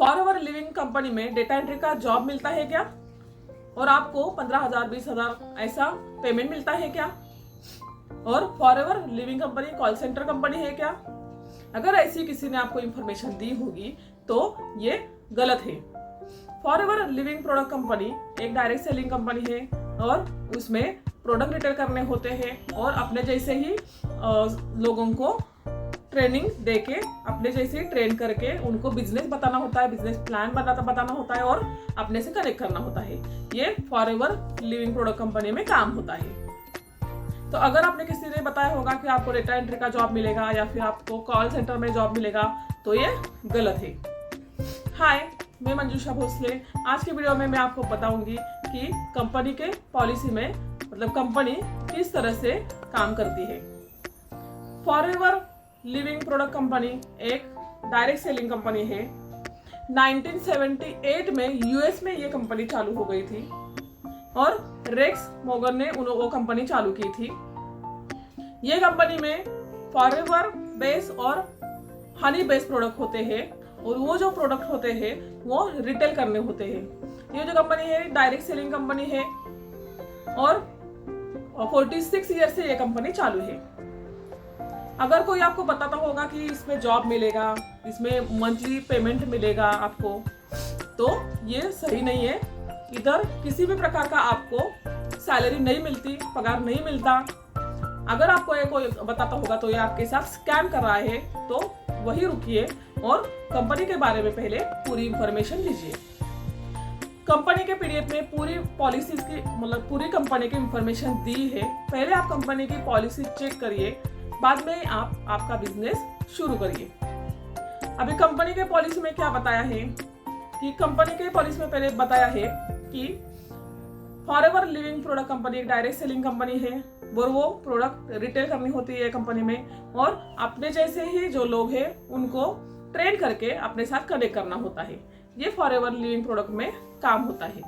Forever living company में data entry का job मिलता है क्या? और आपको 15,000 20,000 ऐसा पेमेंट मिलता है क्या? और forever living company call centre company है क्या? अगर ऐसी किसी ने आपको इंफॉर्मेशन दी होगी तो ये गलत है। फॉरएवर लिविंग प्रोडक्ट कंपनी एक डायरेक्ट सेलिंग कंपनी है और उसमें प्रोडक्ट रिटेल करने होते हैं और अपने जैसे ही लोगों को ट्रेनिंग देके अपने जैसे ही ट्रेन करके उनको बिजनेस बताना होता है, बिजनेस प्लान बताना होता है और अपने से कनेक्ट करना होता है। ये फॉरएवर लिविंग प्रोडक्ट कंपनी में काम होता है। तो अगर आपने किसी ने बताया होगा कि आपको डेटा एंट्री का जॉब मिलेगा या फिर आपको कॉल सेंटर में जॉब मिलेगा तो ये गलत है। हाय, मैं मंजूषा भोसले। आज की वीडियो में मैं आपको बताऊंगी कि कंपनी के पॉलिसी में मतलब कंपनी किस तरह से काम करती है। फॉरएवर लिविंग प्रोडक्ट कंपनी एक डायरेक्ट सेलिंग कंपनी है। 1978 में यूएस में ये कंपनी चालू हो गई थी और रेक्स मोगन ने वो कंपनी चालू की थी। ये कंपनी में फॉरएवर बेस और हनी बेस प्रोडक्ट होते हैं और वो जो प्रोडक्ट होते हैं वो रिटेल करने होते हैं। ये जो कंपनी है डायरेक्ट सेलिंग कंपनी है और 46 ईयर से ये कंपनी चालू है। अगर कोई आपको बताता होगा कि इसमें जॉब मिलेगा, इसमें मंथली पेमेंट मिलेगा आपको, तो ये सही नहीं है। इधर किसी भी प्रकार का आपको सैलरी नहीं मिलती, पगार नहीं मिलता। अगर आपको ये कोई बताता होगा तो ये आपके साथ स्कैम कर रहा है, तो वही रुकिए और कंपनी के बारे में पहले पूरी इंफॉर्मेशन लीजिए। कंपनी के पीडीएफ में पूरी पॉलिसीज की मतलब पूरी कंपनी की इंफॉर्मेशन दी है। पहले आप कंपनी की पॉलिसी चेक करिए, बाद में आप आपका बिजनेस शुरू करिए। अभी कंपनी के पॉलिसी में क्या बताया है कि कंपनी के पॉलिसी में पहले बताया है कि फॉरएवर लिविंग प्रोडक्ट कंपनी एक डायरेक्ट सेलिंग कंपनी है और वो प्रोडक्ट रिटेल करनी होती है कंपनी में और अपने जैसे ही जो लोग हैं उनको ट्रेन करके अपने साथ कनेक्ट करना होता है। ये फॉरएवर लिविंग प्रोडक्ट में काम होता है।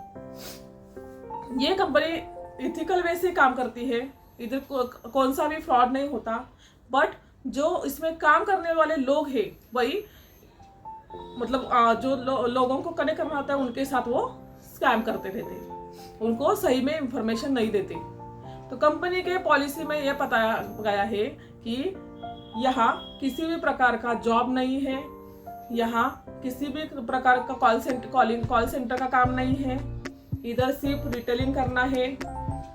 ये कंपनी इथिकल वे से काम करती है, इधर कौन सा भी फ्रॉड नहीं होता। बट जो इसमें काम करने वाले लोग हैं वही मतलब जो लोगों को कनेक्ट करना होता है उनके साथ वो स्कैम करते रहते, उनको सही में इंफॉर्मेशन नहीं देते। तो कंपनी के पॉलिसी में यह बताया गया है कि यहाँ किसी भी प्रकार का जॉब नहीं है, यहाँ किसी भी प्रकार का कॉल सेंटर का काम नहीं है। इधर सिर्फ रिटेलिंग करना है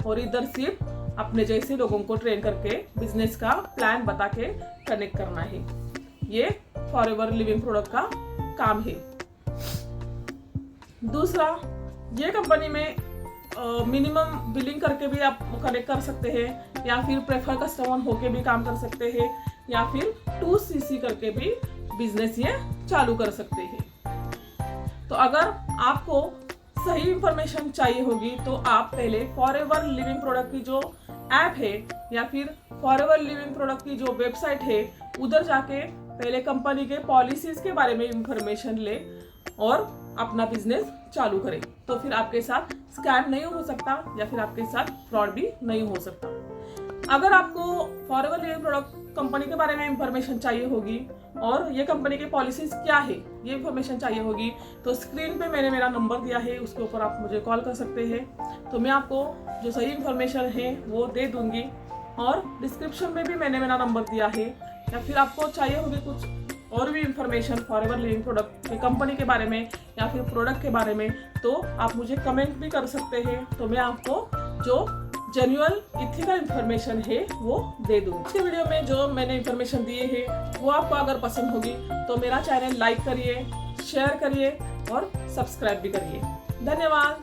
और इधर सिर्फ अपने जैसे लोगों को ट्रेन करके बिजनेस का प्लान बता के कनेक्ट करना है। ये फॉरएवर लिविंग प्रोडक्ट का काम है। दूसरा, ये कंपनी में मिनिमम बिलिंग करके भी आप कनेक्ट कर सकते हैं या फिर प्रेफर कस्टमर होके भी काम कर सकते हैं या फिर 2CC करके भी बिजनेस ये चालू कर सकते हैं। तो अगर आपको सही इंफॉर्मेशन चाहिए होगी तो आप पहले फॉरएवर लिविंग प्रोडक्ट की जो ऐप है या फिर फॉरएवर लिविंग प्रोडक्ट की जो वेबसाइट है उधर जाके पहले कंपनी के पॉलिसीज के बारे में इंफॉर्मेशन ले और अपना बिजनेस चालू करें। तो फिर आपके साथ स्कैम नहीं हो सकता या फिर आपके साथ फ्रॉड भी नहीं हो सकता। अगर आपको फॉरएवर लिविंग प्रोडक्ट कंपनी के बारे में इंफॉर्मेशन चाहिए होगी और ये कंपनी के पॉलिसीज क्या है ये इंफॉर्मेशन चाहिए होगी तो स्क्रीन पे मैंने मेरा नंबर दिया है, उसके ऊपर आप मुझे कॉल कर सकते हैं। तो मैं आपको जो सही इंफॉर्मेशन है वो दे दूंगी और डिस्क्रिप्शन में भी मैंने मेरा नंबर दिया है। या फिर आपको चाहिए होगी कुछ और भी इंफॉर्मेशन फॉरएवर लिविंग प्रोडक्ट के कंपनी के बारे में या फिर प्रोडक्ट के बारे में तो आप मुझे कमेंट भी कर सकते हैं। तो मैं आपको जो जेन्युइन इथिकल इंफॉर्मेशन है वो दे दूँ। इस वीडियो में जो मैंने इंफॉर्मेशन दिए है वो आपको अगर पसंद होगी तो मेरा चैनल लाइक करिए, शेयर करिए और सब्सक्राइब भी करिए। धन्यवाद।